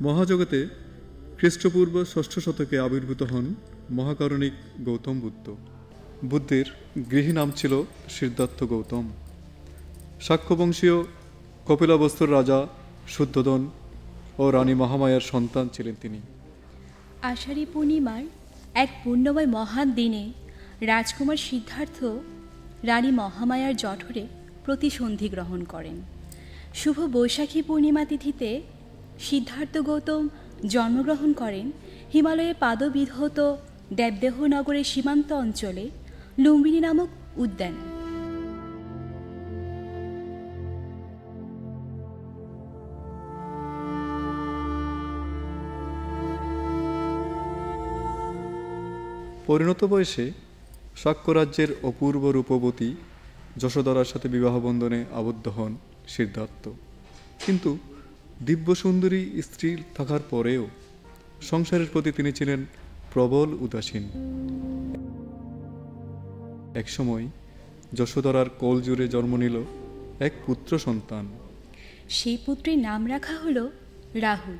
মহাজগতে খ্রিস্টপূর্ব ষষ্ঠ শতকে আবির্ভূত হন মহাকারণিক গৌতম বুদ্ধ। বুদ্ধের গৃহী নাম ছিল সিদ্ধার্থ গৌতম। শাক্যবংশীয় কপিলাবস্তুর রাজা শুদ্ধোদন ও রানী মহামায়ার সন্তান ছিলেন তিনি। আষাঢ়ী পূর্ণিমার এক পুণ্যময় মহান দিনে রাজকুমার সিদ্ধার্থ রানী মহামায়ার জঠরে প্রতিসন্ধি গ্রহণ করেন। শুভ বৈশাখী পূর্ণিমা তিথিতে সিদ্ধার্থ গৌতম জন্মগ্রহণ করেন হিমালয়ে পাদবিধৌত দেবদেহ নগরের সীমান্ত অঞ্চলে লুম্বিনী নামক উদ্যানে। পরিণত বয়সে শাক্য রাজ্যের অপূর্ব রূপবতী যশোধরার সাথে বিবাহ বন্ধনে আবদ্ধ হন সিদ্ধার্থ। কিন্তু দিব্য সুন্দরী স্ত্রী থাকার পরেও সংসারের প্রতি তিনি ছিলেন প্রবল উদাসীন। একসময় যশোধরার কোল জুড়ে জন্ম নিল এক পুত্র সন্তান। সেই পুত্রের নাম রাখা হলো রাহুল।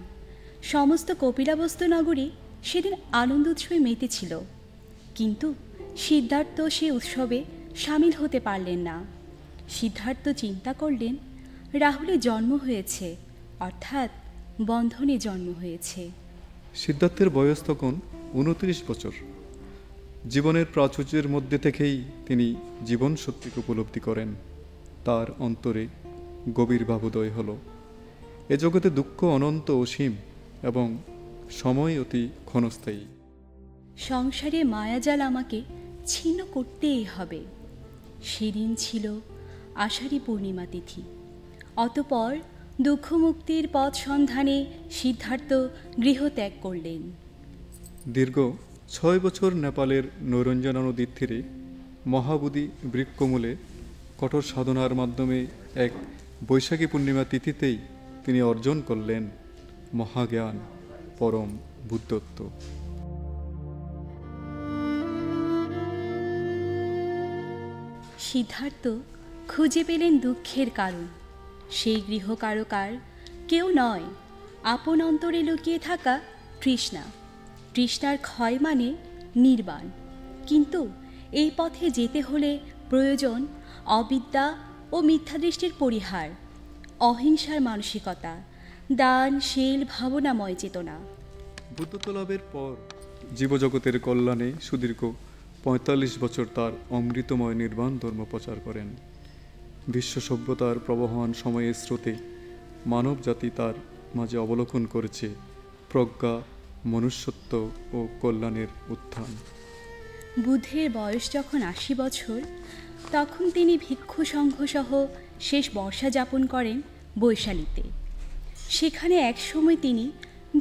সমস্ত কপিলাবস্তু নগরী সেদিন আনন্দ উৎসবে মেতেছিল, কিন্তু সিদ্ধার্থ সে উৎসবে সামিল হতে পারলেন না। সিদ্ধার্থ চিন্তা করলেন, রাহুলের জন্ম হয়েছে, অর্থাৎ বন্ধনে জন্ম হয়েছে। সিদ্ধার্থের বয়স তখন 29 বছর। জীবনের প্রাচুর্যের মধ্যে থেকেই তিনি জীবন সত্যিকে উপলব্ধি করেন। তার অন্তরে গভীর ভাবোদয় হল, এ জগতে দুঃখ অনন্ত অসীম এবং সময় অতি ক্ষণস্থায়ী। সংসারে মায়াজাল আমাকে ছিন্ন করতেই হবে। সেদিন ছিল আষাঢ়ী পূর্ণিমা তিথি। অতঃপর দুঃখ মুক্তির পথ সন্ধানে সিদ্ধার্থ গৃহত্যাগ করলেন। দীর্ঘ 6 বছর নেপালের নৈরঞ্জনা নদীর তীরে মহাবোধি বৃক্ষমূলে কঠোর সাধনার মাধ্যমে এক বৈশাখী পূর্ণিমা তিথিতেই তিনি অর্জন করলেন মহাজ্ঞান, পরম বুদ্ধত্ব। সিদ্ধার্থ খুঁজে পেলেন দুঃখের কারণ। সেই গৃহকারকার কেউ নয়, আপন অন্তরে লুকিয়ে থাকা তৃষ্ণা। তৃষ্ণার ক্ষয় মানে নির্বাণ। কিন্তু এই পথে যেতে হলে প্রয়োজন অবিদ্যা ও মিথ্যাদৃষ্টির পরিহার, অহিংসার মানসিকতা, দানশীল ভাবনাময় চেতনা। বুদ্ধত্ব লাভের পর জীবজগতের কল্যাণে সুদীর্ঘ 45 বছর তার অমৃতময় নির্বাণ ধর্ম প্রচার করেন। বিশ্ব সভ্যতার প্রবহমান সময়ের স্রোতে মানব জাতি তার মাঝে অবলোকন করেছে প্রজ্ঞা, মনুষ্যত্ব ও কল্যাণের উত্থান। বুদ্ধের বয়স যখন 80 বছর, তখন তিনি ভিক্ষু সংঘসহ শেষ বর্ষা যাপন করেন বৈশালীতে। সেখানে একসময় তিনি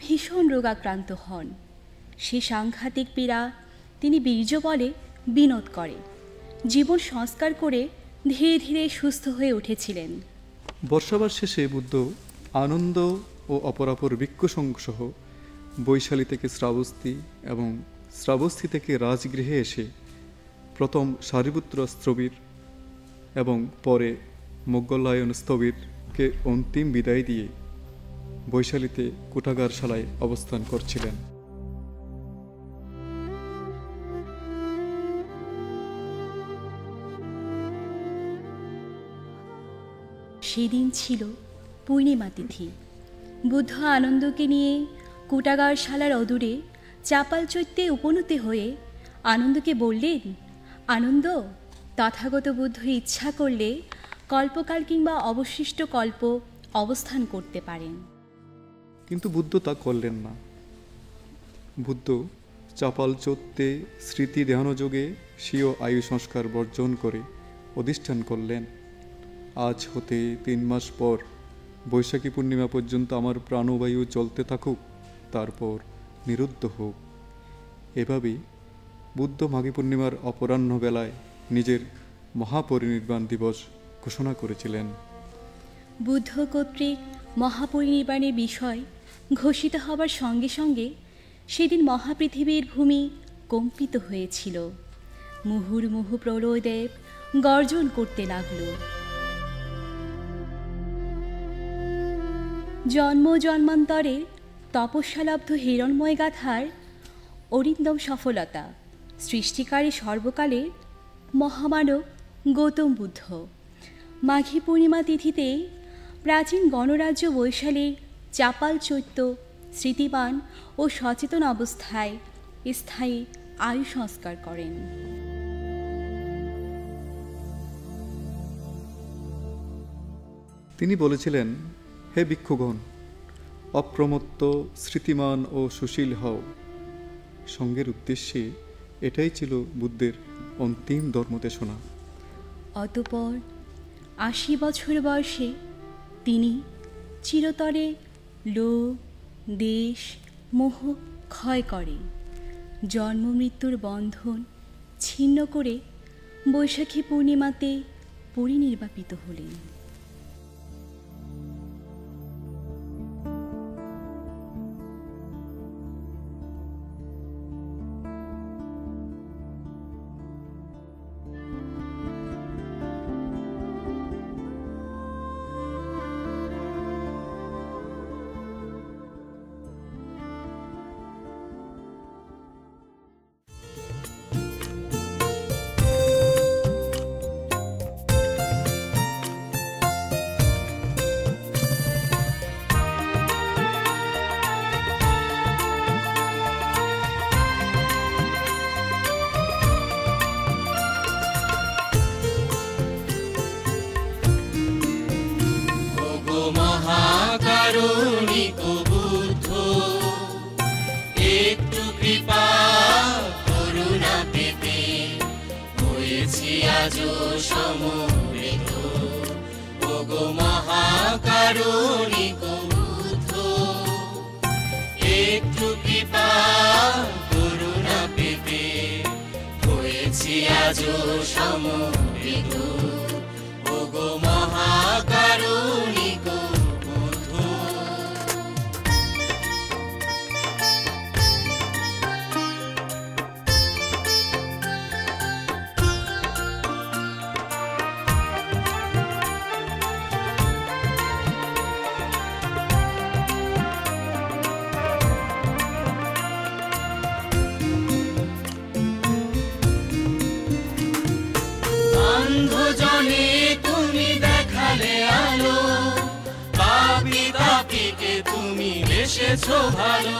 ভীষণ রোগাক্রান্ত হন। সে সাংঘাতিক পীড়া তিনি বীর্য বলে বিনোদ করে জীবন সংস্কার করে ধীরে ধীরে সুস্থ হয়ে উঠেছিলেন। বর্ষাবার শেষে বুদ্ধ আনন্দ ও অপরাপর ভিক্ষু সংঘসহ বৈশালী থেকে শ্রাবস্তি এবং শ্রাবস্তি থেকে রাজগৃহে এসে প্রথম সারিপুত্র স্থবির এবং পরে মোগলায়ন স্থবিরকে অন্তিম বিদায় দিয়ে বৈশালীতে কুটাগারশালায় অবস্থান করছিলেন। সেদিন ছিল পূর্ণিমা তিথি। বুদ্ধ আনন্দকে নিয়ে কুটাগারশালার অদূরে চাপাল চৈত্যে উপনীত হয়ে আনন্দকে বললেন, আনন্দ, তথাগত বুদ্ধ ইচ্ছা করলে কল্পকাল কিংবা অবশিষ্ট কল্প অবস্থান করতে পারেন। কিন্তু বুদ্ধ তা করলেন না। বুদ্ধ চাপাল চৈত্যে স্মৃতি ধ্যানযোগে স্বীয় আয়ু সংস্কার বর্জন করে অধিষ্ঠান করলেন, আজ হতে 3 মাস পর বৈশাখী পূর্ণিমা পর্যন্ত আমার প্রাণবায়ু চলতে থাকুক, তারপর নিরুদ্ধ হোক। এভাবেই বুদ্ধ মাঘী পূর্ণিমার অপরাহ্ন বেলায় নিজের মহাপরিনির্বাণ দিবস ঘোষণা করেছিলেন। বুদ্ধ কর্তৃক মহাপরিনির্বাণের বিষয় ঘোষিত হবার সঙ্গে সঙ্গে সেদিন মহাপৃথিবীর ভূমি কম্পিত হয়েছিল। মুহুর্মুহু প্রলয়দেব গর্জন করতে লাগল। জন্ম জন্মান্তরের তপস্যালব্ধ হিরণময় গাথার অরিন্দম সফলতা, সৃষ্টিকারী সর্বকালের মহামানব গৌতম বুদ্ধ। মাঘী পূর্ণিমা তিথিতে প্রাচীন গণরাজ্য বৈশালীর চাপাল চৈত্য স্মৃতিবান ও সচেতন অবস্থায় স্থায়ী আয়ু সংস্কার করেন। তিনি বলেছিলেন, হে ভিক্ষুগণ, অপ্রমত্ত, স্মৃতিমান ও সুশীল হও। সঙ্গের উদ্দেশ্যে এটাই ছিল বুদ্ধের অন্তিম ধর্মদেশনা। অতঃপর ৮০ বছর বয়সে তিনি চিরতরে লোভ, দেশ, মোহ ক্ষয় করে জন্ম মৃত্যুর বন্ধন ছিন্ন করে বৈশাখী পূর্ণিমাতে পরিনির্বাপিত হলেন। ভালো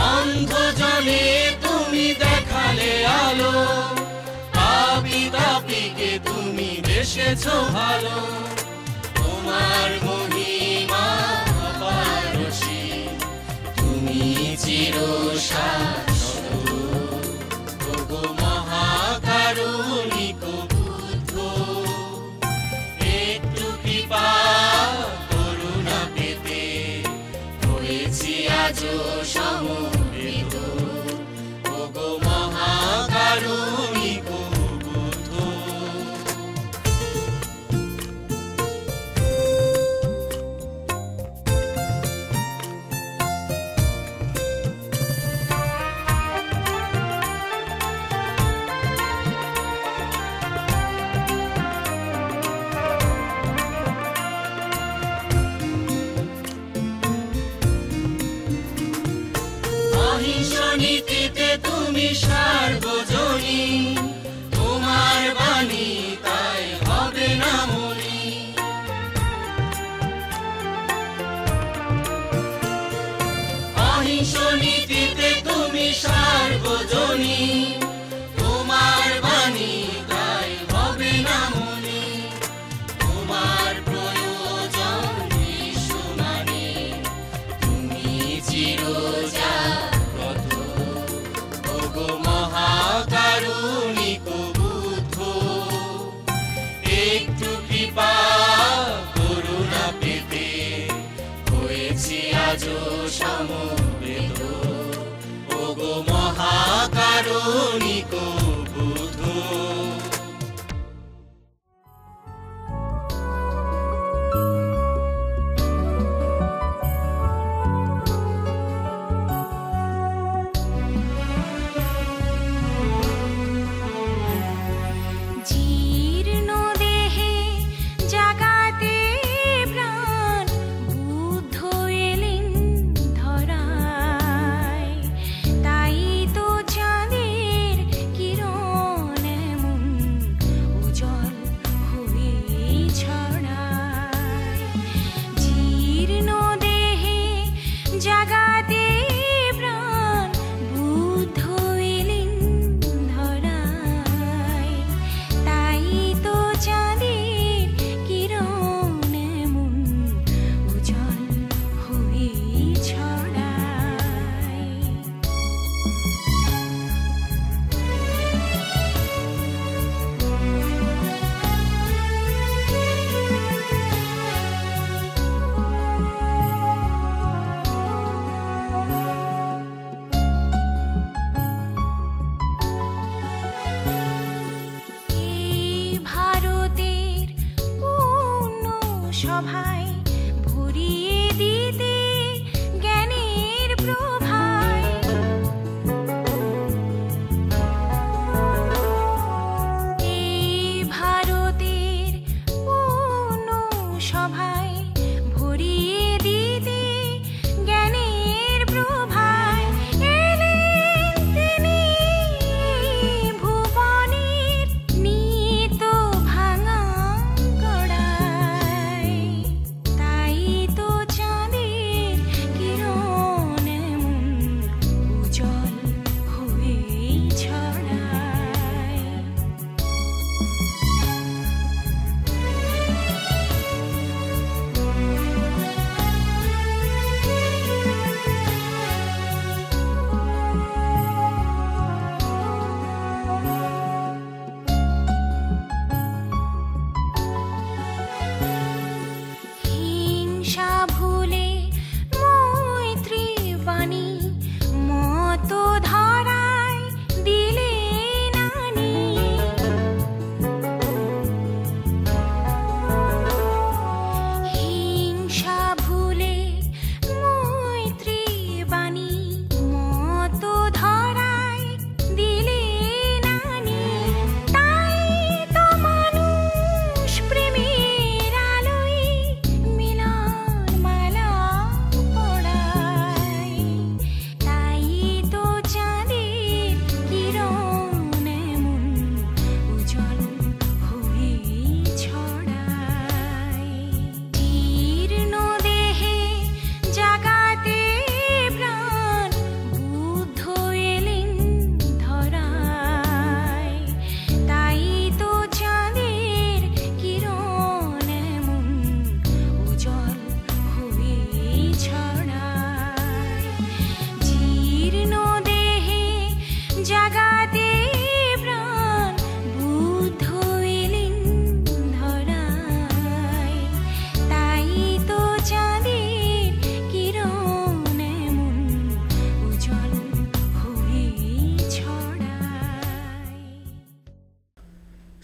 অন্ধজনে তুমি দেখালে আলো, পাপী তাপীকে তুমি বেসেছো ভালো। তোমার মহিমা অপারসী, তুমি চিরশাশ্বত। ওগো মহাকারুণিক বুদ্ধ, একটু কৃপা করুণা পেতে হয়েছি আজ সমবেত। ওগো মহাকারুণিক বুদ্ধ। নীতিতে তুমি সার্বজনী, তোমার বাণী তাই হবে না মনি। অহিংস নীতিতে তুমি সার্বজনী, তোমার বাণী তাই হবে না মনি। তোমার প্রয়োজন বিশ্ব মানে, তুমি চিরজা মহাকারুণিক বুদ্ধ। একটু কৃপা করুণা পেতে হয়েছি আজ সমবেত। ওগো মহাকারুণিক বুদ্ধ। জীর্ণ দেহে জাগাতে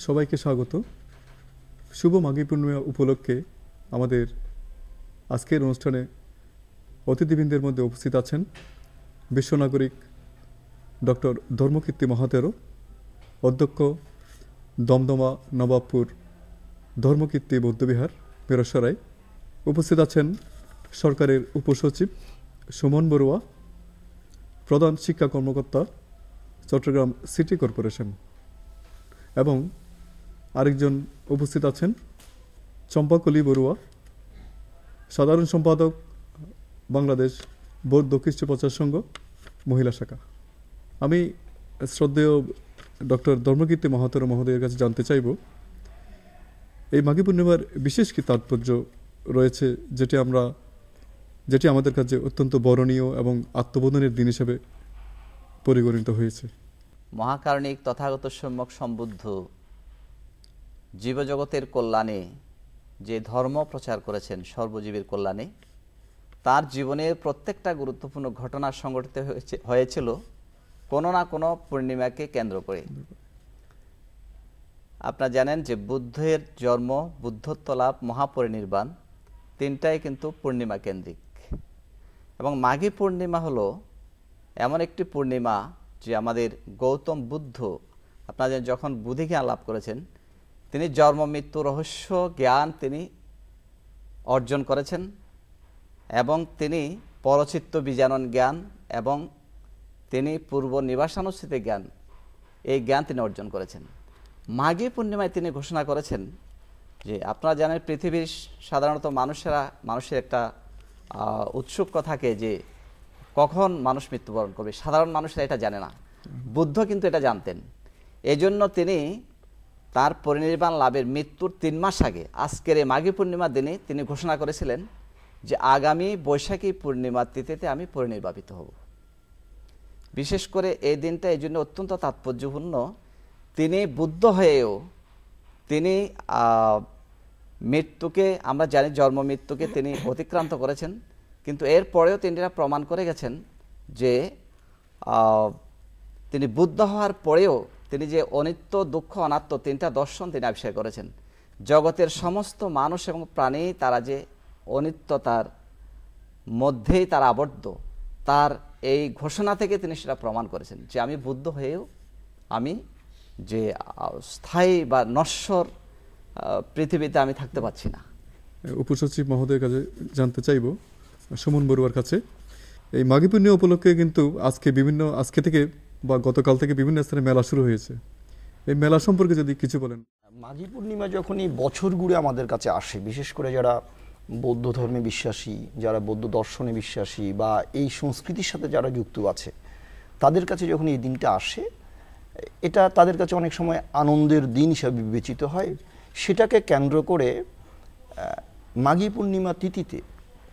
সবাইকে স্বাগত। শুভ মাঘী পূর্ণিমা উপলক্ষে আমাদের আজকের অনুষ্ঠানে অতিথিবৃন্দের মধ্যে উপস্থিত আছেন বিশ্বনাগরিক ডক্টর ধর্মকীর্তি মহাতেরো, অধ্যক্ষ দমদমা নবাবপুর ধর্মকীর্তি বৌদ্ধবিহার পেরসরাই। উপস্থিত আছেন সরকারের উপসচিব সুমন বড়ুয়া, প্রধান শিক্ষা কর্মকর্তা চট্টগ্রাম সিটি কর্পোরেশন, এবং আরেকজন উপস্থিত আছেন চম্পাকলি বড়ুয়া, সাধারণ সম্পাদক বাংলাদেশ বৌদ্ধ খ্রিস্ট প্রচার সংঘ মহিলা শাখা। আমি শ্রদ্ধেয় ডক্টর ধর্মকীর্তি মহাতেরো মহোদয়ের কাছে জানতে চাইব এই মাঘী পূর্ণিমার বিশেষ কি তাৎপর্য রয়েছে, যেটি আমাদের কাছে অত্যন্ত বরণীয় এবং আত্মবোধনের দিন হিসেবে পরিগণিত হয়েছে। মহাকারণিক তথাগত সম্যক সম্বুদ্ধ জীবজগতের কল্যাণে যে ধর্ম প্রচার করেছেন সর্বজীবের কল্যাণে, তার জীবনের প্রত্যেকটা গুরুত্বপূর্ণ ঘটনা সংঘটিত হয়েছিল কোনো না কোনো পূর্ণিমাকে কেন্দ্র করে। আপনারা জানেন যে বুদ্ধের জন্ম, বুদ্ধত্ব লাভ, মহাপরিনির্বাণ তিনটাই কিন্তু পূর্ণিমা কেন্দ্রিক। এবং মাঘী পূর্ণিমা হলো এমন একটি পূর্ণিমা যে আমাদের গৌতম বুদ্ধ আপনাদের যখন বুদ্ধি জ্ঞান লাভ করেছেন, তিনি জন্ম মৃত্যু রহস্য জ্ঞান তিনি অর্জন করেছেন, এবং তিনি পরচিত্ত বীজানন জ্ঞান এবং তিনি পূর্ব নিবাসানুস্থিতি জ্ঞান, এই জ্ঞান তিনি অর্জন করেছেন। মাঘী পূর্ণিমায় তিনি ঘোষণা করেছেন যে আপনারা জানেন পৃথিবীর সাধারণত মানুষের একটা উৎসুক থাকে যে কখন মানুষ মৃত্যুবরণ করবে। সাধারণ মানুষরা এটা জানে না, বুদ্ধ কিন্তু এটা জানতেন। এজন্য তিনি তার পরিনির্বাণ লাভের মৃত্যুর 3 মাস আগে আজকের এই মাঘী পূর্ণিমার দিনে তিনি ঘোষণা করেছিলেন যে আগামী বৈশাখী পূর্ণিমার তিথিতে আমি পরিনির্বাপিত হব। বিশেষ করে এই দিনটা এই জন্য অত্যন্ত তাৎপর্যপূর্ণ, তিনি বুদ্ধ হয়েও তিনি মৃত্যুকে, আমরা জানি জন্ম মৃত্যুকে তিনি অতিক্রান্ত করেছেন, কিন্তু এরপরেও তিনি এটা প্রমাণ করে গেছেন যে তিনি বুদ্ধ হওয়ার পরেও তিনি যে অনিত্য, দুঃখ, অনাত্ম 3টা দর্শন তিনি আবিষ্কার করেছেন। জগতের সমস্ত মানুষ এবং প্রাণী তারা যে অনিত্যতার মধ্যেই তারা আবদ্ধ, তার এই ঘোষণা থেকে তিনি সেটা প্রমাণ করেছেন যে আমি বুদ্ধ হয়েও আমি যে স্থায়ী বা নশ্বর পৃথিবীতে আমি থাকতে পারছি না। উপসচিব মহোদয়ের কাছে জানতে চাইব, সুমন বড়ুয়ার কাছে, এই মাঘী পূর্ণিমা উপলক্ষে কিন্তু আজকে থেকে বা গতকাল থেকে বিভিন্ন স্থানে মেলা শুরু হয়েছে। এই মেলা সম্পর্কে যদি কিছু বলেন। মাঘী পূর্ণিমা যখনই বছর ঘুরে আমাদের কাছে আসে, বিশেষ করে যারা বৌদ্ধ ধর্মে বিশ্বাসী, যারা বৌদ্ধ দর্শনে বিশ্বাসী বা এই সংস্কৃতির সাথে যারা যুক্ত আছে, তাদের কাছে যখন এই দিনটা আসে, এটা তাদের কাছে অনেক সময় আনন্দের দিন হিসাবে বিবেচিত হয়। সেটাকে কেন্দ্র করে মাঘী পূর্ণিমা তিথিতে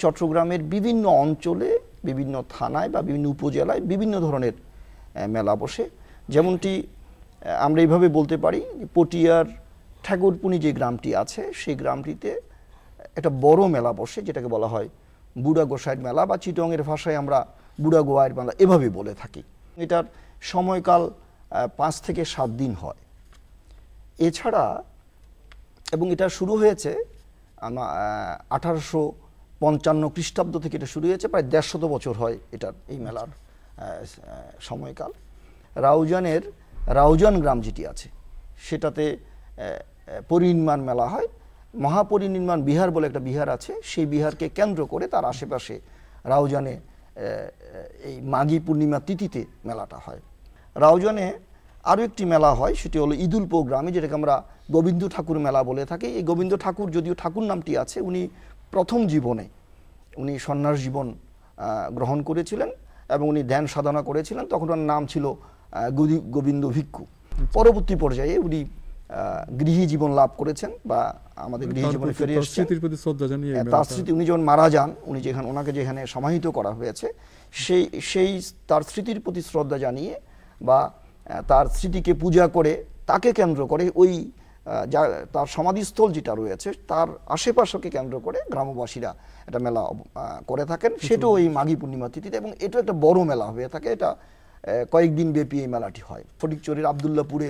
চট্টগ্রামের বিভিন্ন অঞ্চলে, বিভিন্ন থানায় বা বিভিন্ন উপজেলায় বিভিন্ন ধরনের মেলা বসে। যেমনটি আমরা এইভাবে বলতে পারি, পটিয়ার ঠাকুরপুনি যে গ্রামটি আছে, সেই গ্রামটিতে একটা বড় মেলা বসে, যেটাকে বলা হয় বুড়া গোসাইয়ের মেলা, বা চিটংয়ের ভাষায় আমরা বুড়া গোয়াইয়ের মেলা এভাবে বলে থাকি। এটার সময়কাল 5 থেকে 7 দিন হয়। এছাড়া এবং এটা শুরু হয়েছে 1855 খ্রিস্টাব্দ থেকে এটা শুরু হয়েছে, প্রায় 150 বছর হয় এটার, এই মেলার সময়কাল। রাউজান গ্রাম যেটি আছে সেটাতে পরিনির্বাণ মেলা হয়। মহাপরিনির্বাণ বিহার বলে একটা বিহার আছে, সেই বিহারকে কেন্দ্র করে তার আশেপাশে রাউজানে এই মাঘী পূর্ণিমা তিথিতে মেলাটা হয়। রাউজানে আরও একটি মেলা হয়, সেটি হলো ঈদুল গ্রামে, যেটাকে আমরা গোবিন্দ ঠাকুর মেলা বলে থাকি। এই গোবিন্দ ঠাকুর, যদিও ঠাকুর নামটি আছে, উনি প্রথম জীবনে উনি সন্ন্যাস জীবন গ্রহণ করেছিলেন এবং উনি ধ্যান সাধনা করেছিলেন। তখন ওনার নাম ছিল গোবিন্দ ভিক্ষু। পরবর্তী পর্যায়ে উনি গৃহী জীবন লাভ করেছেন বা আমাদের গৃহী জীবনে ফিরে এসেছেন। তার স্মৃতি, উনি যখন মারা যান, ওনাকে যেখানে সমাহিত করা হয়েছে, সেই তার স্মৃতির প্রতি শ্রদ্ধা জানিয়ে বা তার স্মৃতিকে পূজা করে, তাকে কেন্দ্র করে ওই তার সমাধিস্থল যেটা রয়েছে তার আশেপাশকে কেন্দ্র করে গ্রামবাসীরা একটা মেলা করে থাকেন। সেটাও এই মাঘী পূর্ণিমা তিথিতে, এবং এটা একটা বড় মেলা হয়ে থাকে। এটা কয়েকদিন ব্যাপী এই মেলাটি হয়। ফটিকচুরির আবদুল্লাপুরে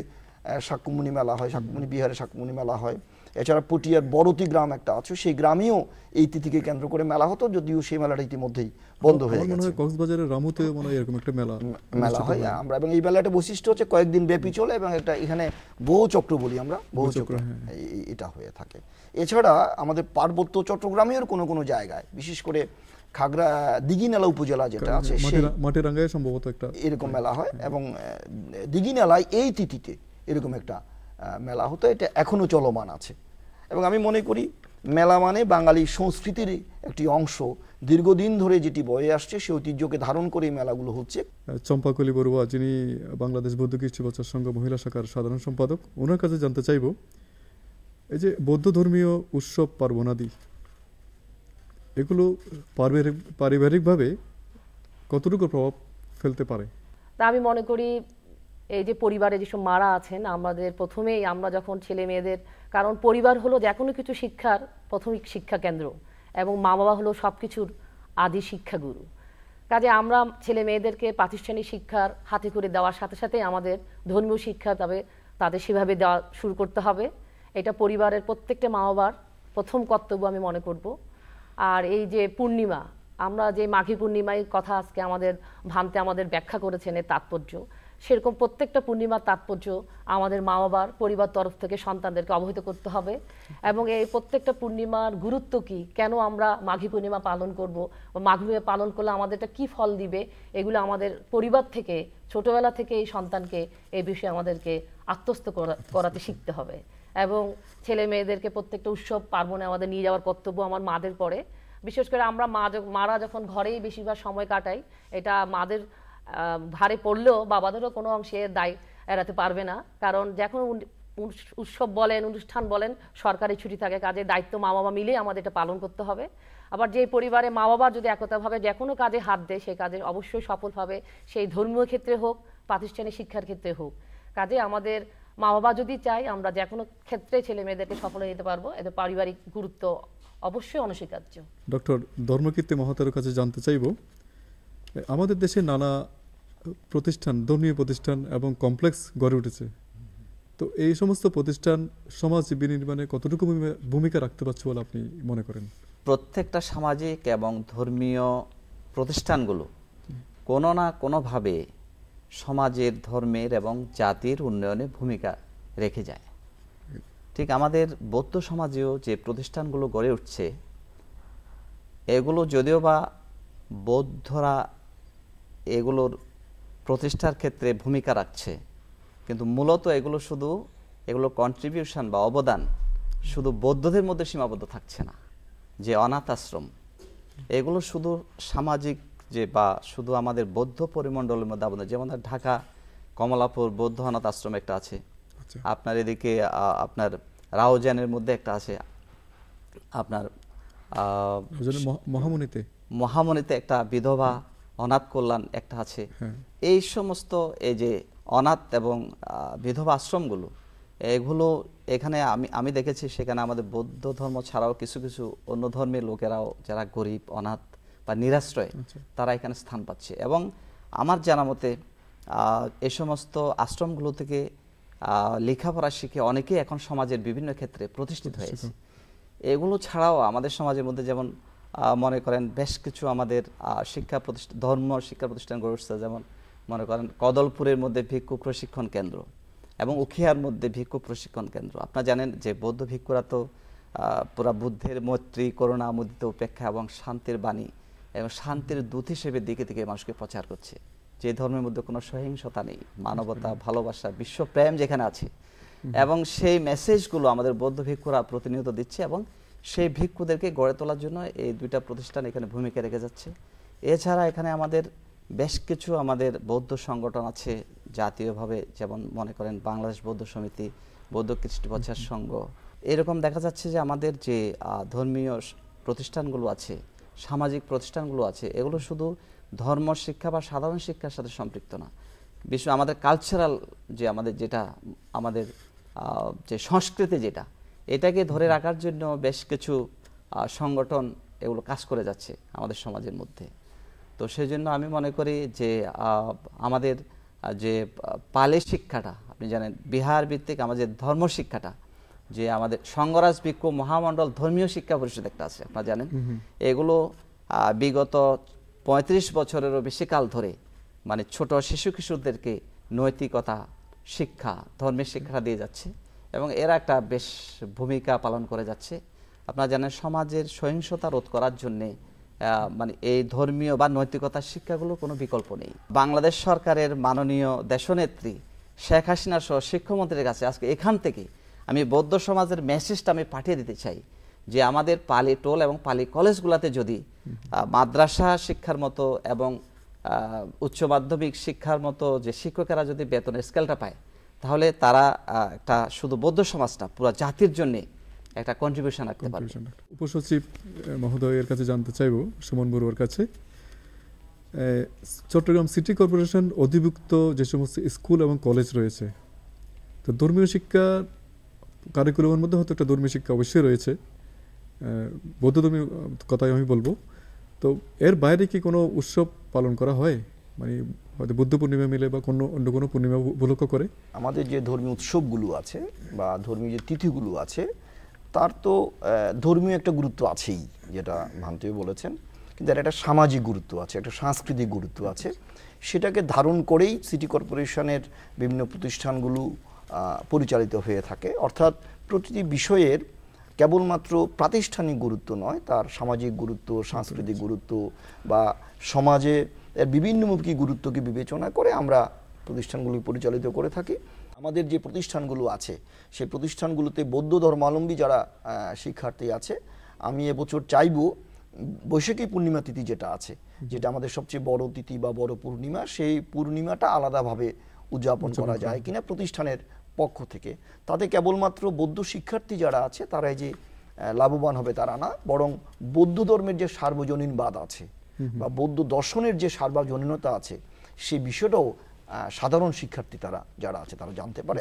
শাক্যমুনি মেলা হয়, শাক্যমুনি বিহারে শাক্যমুনি মেলা হয়। এছাড়া পটিয়ার বড়তি গ্রাম একটা আছে, সেই গ্রামেও এই তিথিকে কেন্দ্র করে মেলা হতো, যদিও সেই মেলাটা ইতিমধ্যেই বন্ধ হয়ে আমার মনে গেছে। হয় কক্সবাজারের রামুতে মনে হয় এরকম একটা মেলা মেলা হয় আমরা, এবং এই মেলাটা বৈশিষ্ট্য হচ্ছে কয়েকদিন ব্যাপী চলে, এবং একটা এখানে বহু চক্র বলি আমরা, বহু চক্র এটা হয়ে থাকে। এছাড়া আমাদের পার্বত্য চট্টগ্রামের কোনো কোনো জায়গায়, বিশেষ করে খাগড়া দিঘিনালা উপজেলা যেটা আছে, সেই মাটিরাঙ্গায় সম্ভবত একটা এরকম মেলা হয়, এবং দিঘিনালায় এই তিথিতে এরকম একটা মেলা হতো, এটা এখনো চলমান আছে। এবং আমি মনে করি মেলা মানে বাঙালি সংস্কৃতির একটি অংশ, দীর্ঘদিন ধরে যেটি বয়ে আসছে, সেই ঐতিহ্যকে ধারণ করে এই মেলাগুলো হচ্ছে। চম্পাকলি বড়ুয়া, যিনি বাংলাদেশ বৌদ্ধ কৃষ্টি প্রচার সংঘ মহিলা শাখার সাধারণ সম্পাদক, ওনার কাছে জানতে চাইব, এই যে বৌদ্ধ ধর্মীয় উৎসব পার্বণাদি, এগুলো পারিবারিকভাবে কতটুকু প্রভাব ফেলতে পারে? তা আমি মনে করি এই যে পরিবারে যেসব মারা আছেন, আমাদের প্রথমেই আমরা যখন ছেলে মেয়েদের, কারণ পরিবার হলো যে কোনো কিছু শিক্ষার প্রাথমিক শিক্ষা কেন্দ্র, এবং মা বাবা হলো সব কিছুর আদি শিক্ষাগুরু। কাজে আমরা ছেলে মেয়েদেরকে প্রাতিষ্ঠানিক শিক্ষার হাতে করে দেওয়ার সাথে সাথে আমাদের ধর্মীয় শিক্ষা তাদের সেভাবে দেওয়া শুরু করতে হবে। এটা পরিবারের প্রত্যেকটা মা বাবার প্রথম কর্তব্য আমি মনে করব। আর এই যে পূর্ণিমা, আমরা যে মাঘী পূর্ণিমার কথা আজকে ভান্তে আমাদের ব্যাখ্যা করেছেন এর তাৎপর্য, সেরকম প্রত্যেকটা পূর্ণিমার তাৎপর্য আমাদের মা বাবার পরিবার তরফ থেকে সন্তানদেরকে অবহিত করতে হবে। এবং এই প্রত্যেকটা পূর্ণিমার গুরুত্ব কি, কেন আমরা মাঘী পূর্ণিমা পালন করব, বা মাঘী পূর্ণিমা পালন করলে আমাদেরটা কি ফল দিবে, এগুলো আমাদের পরিবার থেকে ছোটবেলা থেকে এই সন্তানকে এই বিষয়ে আমাদেরকে আত্মস্থ করাতে শিখতে হবে। এবং ছেলে মেয়েদেরকে প্রত্যেকটা উৎসব পার্বণে আমাদের নিয়ে যাওয়ার কর্তব্য আমার মাদের পড়ে। বিশেষ করে আমরা মারা যখন ঘরেই বেশিরভাগ সময় কাটাই, এটা মাদের ভারে পড়লেও বাবাদেরও কোনো অংশে দায় এড়াতে পারবে না। কারণ যখন উৎসব বলেন, অনুষ্ঠান বলেন, সরকারি ছুটি থাকে, কাজে দায়িত্ব মা বাবা মিলে আমাদের এটা পালন করতে হবে। আবার যে পরিবারে মা বাবা যদি একতাভাবে যে কোনো কাজে হাত দেয়, সেই কাজে অবশ্যই সফল হবে, সেই ধর্মীয় ক্ষেত্রে হোক, প্রাতিষ্ঠানিক শিক্ষার ক্ষেত্রে হোক। কাজে আমাদের মা বাবা যদি চাই, আমরা যে কোনো ক্ষেত্রে ছেলে মেয়েদেরকে সফল হয়ে যেতে পারবো। এতে পারিবারিক গুরুত্ব অবশ্যই অনস্বীকার্য। ডক্টর ধর্মকীর্তি মহাতের কাছে জানতে চাইব, আমাদের দেশে নানা প্রতিষ্ঠান, ধর্মীয় প্রতিষ্ঠান এবং কমপ্লেক্স গড়ে উঠেছে, তো এই সমস্ত প্রতিষ্ঠান সমাজ বিনির্মাণে কতটুকু ভূমিকা রাখতে পারছে বলে আপনি মনে করেন? প্রত্যেকটা সামাজিক এবং ধর্মীয় প্রতিষ্ঠানগুলো কোনো না কোনোভাবে সমাজের, ধর্মের এবং জাতির উন্নয়নে ভূমিকা রেখে যায়। ঠিক আমাদের বৌদ্ধ সমাজেও যে প্রতিষ্ঠানগুলো গড়ে উঠছে, এগুলো যদিও বা বৌদ্ধরা এগুলোর প্রতিষ্ঠার ক্ষেত্রে ভূমিকা রাখছে, কিন্তু মূলত এগুলো কন্ট্রিবিউশন বা অবদান শুধু বৌদ্ধদের মধ্যে সীমাবদ্ধ থাকছে না। যে অনাথ আশ্রম, এগুলো শুধু সামাজিক বা শুধু আমাদের বৌদ্ধ পরিমণ্ডলের মধ্যে আবদ্ধ, যেমন ঢাকা কমলাপুর বৌদ্ধ অনাথ আশ্রম একটা আছে, আপনার এদিকে আপনার রাউজানের মধ্যে একটা আছে, আপনার মহামণিতে একটা বিধবা অনাথ কল্যাণ একটা আছে। এই সমস্ত এই যে অনাথ এবং বিধবা আশ্রমগুলো, এগুলো এখানে আমি দেখেছি, সেখানে আমাদের বৌদ্ধ ধর্ম ছাড়াও কিছু কিছু অন্য ধর্মের লোকেরাও যারা গরিব, অনাথ বা নিরাশ্রয়, তারা এখানে স্থান পাচ্ছে। এবং আমার জানা মতে এই সমস্ত আশ্রমগুলো থেকে লেখাপড়া শিখে অনেকেই এখন সমাজের বিভিন্ন ক্ষেত্রে প্রতিষ্ঠিত হয়েছে। এগুলো ছাড়াও আমাদের সমাজের মধ্যে যেমন মনে করেন বেশ কিছু আমাদের ধর্ম শিক্ষা প্রতিষ্ঠান গড়ে উঠছে, যেমন মনে করেন কদলপুরের মধ্যে ভিক্ষু প্রশিক্ষণ কেন্দ্র এবং উখিয়ার মধ্যে ভিক্ষু প্রশিক্ষণ কেন্দ্র। আপনারা জানেন যে বৌদ্ধ ভিক্ষুরা তো পুরা বুদ্ধের মৈত্রী, করুণা, মুদিত, উপেক্ষা এবং শান্তির বাণী এবং শান্তির দূত হিসেবে দিকে দিকে মানুষকে প্রচার করছে। যে ধর্মের মধ্যে কোনো সহিংসতা নেই, মানবতা, ভালোবাসা, বিশ্বপ্রেম যেখানে আছে, এবং সেই মেসেজগুলো আমাদের বৌদ্ধ ভিক্ষুরা প্রতিনিয়ত দিচ্ছে, এবং সেই ভিক্ষুদেরকে গড়ে তোলার জন্য এই দুইটা প্রতিষ্ঠান এখানে ভূমিকা রেখে যাচ্ছে। এছাড়া এখানে আমাদের বেশ কিছু আমাদের বৌদ্ধ সংগঠন আছে জাতীয়ভাবে, যেমন মনে করেন বাংলাদেশ বৌদ্ধ সমিতি, বৌদ্ধ কৃষ্টি প্রচার সংঘ। এরকম দেখা যাচ্ছে যে আমাদের যে ধর্মীয় প্রতিষ্ঠানগুলো আছে, সামাজিক প্রতিষ্ঠানগুলো আছে, এগুলো শুধু ধর্ম শিক্ষা বা সাধারণ শিক্ষার সাথে সম্পৃক্ত না, বিশেষ আমাদের কালচারাল যে আমাদের যে সংস্কৃতি যেটা, এটাকে ধরে রাখার জন্য বেশ কিছু সংগঠন এগুলো কাজ করে যাচ্ছে আমাদের সমাজের মধ্যে। তো সেই জন্য আমি মনে করি যে আমাদের যে পালি শিক্ষাটা, আপনি জানেন বিহার ভিত্তিক আমাদের ধর্ম শিক্ষাটা, যে আমাদের সঙ্গরাজ ভিক্ষু মহামণ্ডল ধর্মীয় শিক্ষা পরিষদ একটা আছে, আপনারা জানেন, এগুলো বিগত 35 বছরেরও বেশি কাল ধরে মানে ছোট শিশু কিশোরদেরকে নৈতিকতা শিক্ষা, ধর্মের শিক্ষা দিয়ে যাচ্ছে এবং এরা একটা বেশ ভূমিকা পালন করে যাচ্ছে। আপনারা জানেন সমাজের সহিংসতা রোধ করার জন্যে মানে এই ধর্মীয় বা নৈতিকতার শিক্ষাগুলোর কোনো বিকল্প নেই। বাংলাদেশ সরকারের মাননীয় দেশনেত্রী শেখ হাসিনা সহ শিক্ষামন্ত্রীর কাছে আজকে এখান থেকে আমি বৌদ্ধ সমাজের মেসেজটা আমি পাঠিয়ে দিতে চাই যে আমাদের পালি টোল এবং পালি কলেজগুলোতে যদি মাদ্রাসা শিক্ষার মতো এবং উচ্চ মাধ্যমিক শিক্ষার মতো যে শিক্ষকেরা যদি বেতনের স্কেলটা পায়, তাহলে তারা একটা শুধু বৌদ্ধ সমাজ না, পুরো জাতির জন্য একটা কন্ট্রিবিউশন রাখতে পারবে। উপসচিব মহোদয়ের কাছে জানতে চাইব, সুমন বড়ুয়ার কাছে, চট্টগ্রাম সিটি কর্পোরেশন অধিভুক্ত যে সমস্ত স্কুল এবং কলেজ রয়েছে, তো ধর্মীয় শিক্ষা কারিকুলামের মধ্যে হয়তো একটা ধর্মীয় শিক্ষা অবশ্যই রয়েছে, বৌদ্ধ ধর্মীয় কথাই আমি বলবো, তো এর বাইরে কি কোনো উৎসব পালন করা হয়, মানে হয়তো বুদ্ধ পূর্ণিমা মিলে বা অন্য কোনো পূর্ণিমা উপলক্ষ করে? আমাদের যে ধর্মীয় উৎসবগুলো আছে বা ধর্মীয় যে তিথিগুলো আছে তার তো ধর্মীয় একটা গুরুত্ব আছেই, যেটা ভান্তিও বলেছেন, কিন্তু এর একটা সামাজিক গুরুত্ব আছে, একটা সাংস্কৃতিক গুরুত্ব আছে। সেটাকে ধারণ করেই সিটি কর্পোরেশনের বিভিন্ন প্রতিষ্ঠানগুলো পরিচালিত হয়ে থাকে। অর্থাৎ প্রতিটি বিষয়ের কেবলমাত্র প্রাতিষ্ঠানিক গুরুত্ব নয়, তার সামাজিক গুরুত্ব, সাংস্কৃতিক গুরুত্ব বা সমাজে এর বিভিন্নমুখী গুরুত্বকে বিবেচনা করে আমরা প্রতিষ্ঠানগুলি পরিচালিত করে থাকি। আমাদের যে প্রতিষ্ঠানগুলো আছে সেই প্রতিষ্ঠানগুলোতে বৌদ্ধ ধর্মাবলম্বী যারা শিক্ষার্থী আছে, আমি এবছর চাইব বৈশাখী পূর্ণিমা তিথি যেটা আছে, যেটা আমাদের সবচেয়ে বড় তিথি বা বড় পূর্ণিমা, সেই পূর্ণিমাটা আলাদাভাবে উদযাপন করা যায় কিনা প্রতিষ্ঠানের পক্ষ থেকে। তাতে কেবলমাত্র বৌদ্ধ শিক্ষার্থী যারা আছে তারাই যে লাভবান হবে তারা না, বরং বৌদ্ধ ধর্মের যে সার্বজনীনবাদ আছে বা বৌদ্ধ দর্শনের যে সার্বজনীনতা আছে সেই বিষয়টাও সাধারণ শিক্ষার্থী তারা যারা আছে তারা জানতে পারে।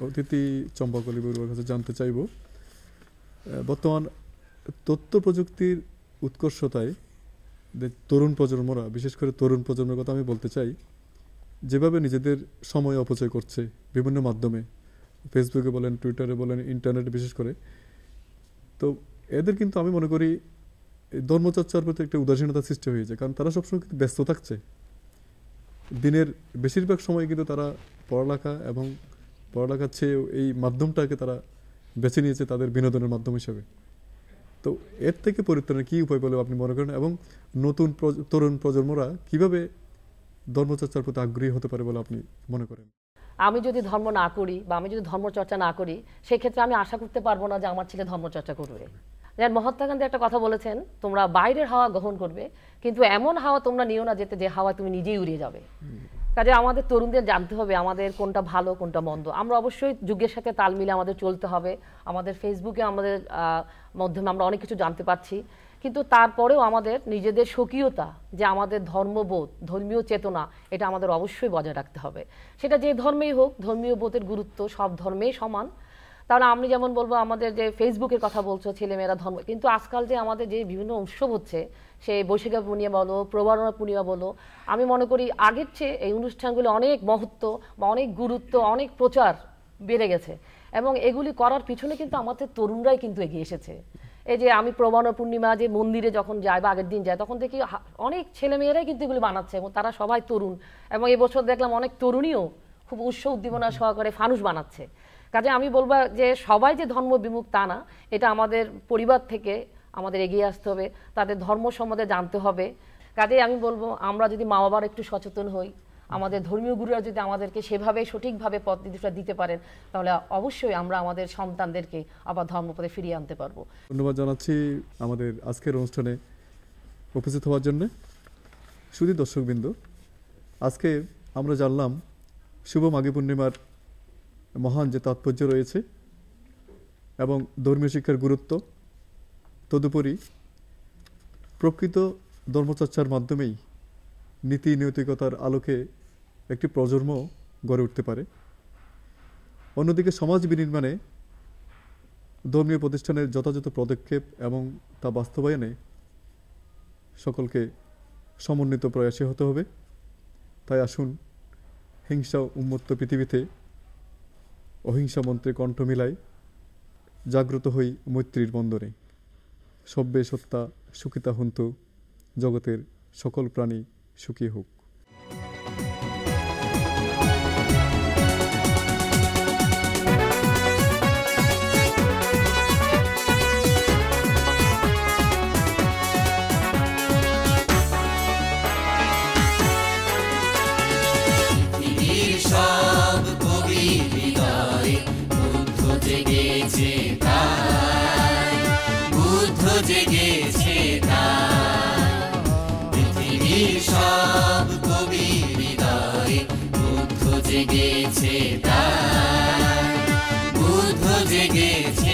অতিথি চম্পাকলি বড়ুয়ার কাছে জানতে চাইব, বর্তমান তথ্য প্রযুক্তির উৎকর্ষতায় তরুণ প্রজন্মরা, বিশেষ করে তরুণ প্রজন্মের কথা আমি বলতে চাই, যেভাবে নিজেদের সময় অপচয় করছে বিভিন্ন মাধ্যমে, ফেসবুকে বলেন, টুইটারে বলেন, ইন্টারনেটে বিশেষ করে, তো এদের কিন্তু আমি মনে করি ধর্মচর্চার প্রতি একটা উদাসীনতা সৃষ্টি হয়েছে, কারণ তারা সবসময় কিন্তু ব্যস্ত থাকছে। দিনের বেশিরভাগ সময় কিন্তু তারা পড়ালেখা এবং পড়ালেখার চেয়ে এই মাধ্যমটাকে তারা বেছে নিয়েছে তাদের বিনোদনের মাধ্যম হিসেবে। তো এর থেকে পরিত্রাণের কী উপায় বলে আপনি মনে করেন, এবং নতুন তরুণ প্রজন্মরা কিভাবে ধর্মচর্চার প্রতি আগ্রহী হতে পারে বলে আপনি মনে করেন? আমি যদি ধর্ম না করি বা আমি যদি ধর্মচর্চা না করি, সেক্ষেত্রে আমি আশা করতে পারবো না যে আমার ছেলে ধর্মচর্চা করবে। যেমন মহাত্মা গান্ধী একটা কথা বলেছেন, তোমরা বাইরের হাওয়া গ্রহণ করবে, কিন্তু এমন হাওয়া তোমরা নিও না যেতে যে হাওয়া তুমি নিজেই উড়িয়ে যাবে। কাজে আমাদের তরুণদের জানতে হবে আমাদের কোনটা ভালো কোনটা মন্দ। আমরা অবশ্যই যুগের সাথে তাল মিলে আমাদের চলতে হবে। আমাদের ফেসবুকে আমাদের মাধ্যমে আমরা অনেক কিছু জানতে পারছি, কিন্তু তারপরেও আমাদের নিজেদের স্বকীয়তা, যে আমাদের ধর্মবোধ, ধর্মীয় চেতনা, এটা আমাদের অবশ্যই বজায় রাখতে হবে। সেটা যে ধর্মেই হোক, ধর্মীয় বোধের গুরুত্ব সব ধর্মেই সমান। তাহলে আমি যেমন বলবো, আমাদের যে ফেসবুকের কথা বলছো ছেলেমেয়েরা ধর্ম, কিন্তু আজকাল যে আমাদের যে বিভিন্ন উৎসব হচ্ছে, সে বৈশাখী পূর্ণিমা বলো, প্রবারণা পূর্ণিমা বলো, আমি মনে করি আগের চেয়ে এই অনুষ্ঠানগুলো অনেক মহত্ব বা অনেক গুরুত্ব, অনেক প্রচার বেড়ে গেছে, এবং এগুলি করার পিছনে কিন্তু আমাদের তরুণরাই কিন্তু এগিয়ে এসেছে। এই যে আমি প্রবারণা পূর্ণিমা যে মন্দিরে যখন যায় বা আগের দিন যায়, তখন দেখি অনেক ছেলেমেয়েরাই কিন্তু এগুলি বানাচ্ছে এবং তারা সবাই তরুণ, এবং এবছর দেখলাম অনেক তরুণীও খুব উৎসাহ উদ্দীপনা সহকারে ফানুস বানাচ্ছে। কাজে আমি বলবো যে সবাই যে ধর্ম বিমুখ তা না, এটা আমাদের পরিবার থেকে আমাদের এগিয়ে আসতে হবে, তাদের ধর্ম সম্বন্ধে জানতে হবে। কাজে আমি বলবো আমরা যদি মা বাবার একটু সচেতন হই, আমাদের ধর্মীয় গুরুরা যদি আমাদেরকে সেভাবে সঠিকভাবে পথ নির্দেশনা দিতে পারেন, তাহলে অবশ্যই আমরা আমাদের সন্তানদেরকে আবার ধর্মপথে ফিরিয়ে আনতে পারবো। ধন্যবাদ জানাচ্ছি আমাদের আজকের অনুষ্ঠানে উপস্থিত হওয়ার জন্য। শুধু দর্শকবৃন্দ, আজকে আমরা জানলাম শুভ মাঘী পূর্ণিমার মহান যে তাৎপর্য রয়েছে এবং ধর্মীয় শিক্ষার গুরুত্ব, তদুপরি প্রকৃত ধর্মচর্চার মাধ্যমেই নীতি নৈতিকতার আলোকে একটি প্রজন্ম গড়ে উঠতে পারে। অন্যদিকে সমাজ বিনির্মাণে ধর্মীয় প্রতিষ্ঠানের যথাযথ পদক্ষেপ এবং তা বাস্তবায়নে সকলকে সমন্বিত প্রয়াসী হতে হবে। তাই আসুন হিংসা উন্মত্ত পৃথিবীতে অহিংসা মন্ত্রে কণ্ঠ মিলাই জাগ্রত হই মৈত্রীর বন্দরে। সব্যে সত্তা সুখিতা হন্তু, জগতের সকল প্রাণী সুখী হোক। সব কবি হৃদয়ে বুদ্ধ জেগেছে তাই, বুদ্ধ জেগেছে তাই। পৃথিবীর সব কবি হৃদয়ে বুদ্ধ জেগেছে তাই, বুদ্ধ জেগেছে